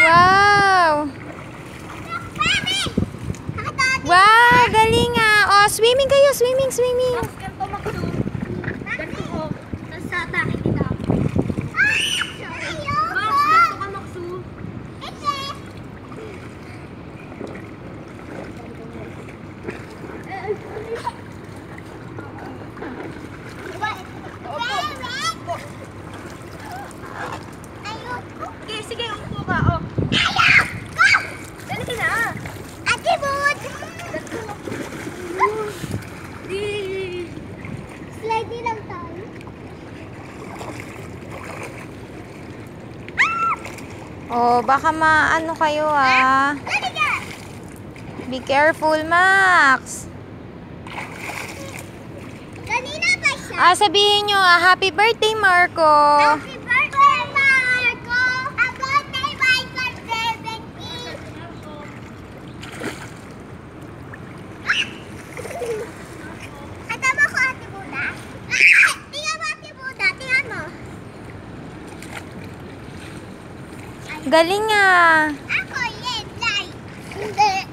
Wow! Wow, galing nga. Oh, swimming kayo, swimming. Okay, sige, upo ka. Oh. Dali ka na. Ate Bud! Slide din lang tayo. Oh, baka maano kayo ah. Dali ka! Be careful, Max. Kanina pa siya. Ah, sabihin nyo ah, happy birthday, Marco. Happy birthday, Marco! Happy birthday, Michael 17! Katama ko, Ate Buda. Tingnan mo, Ate Buda. Tingnan mo. Galing ah. Ako, red light. Hindi.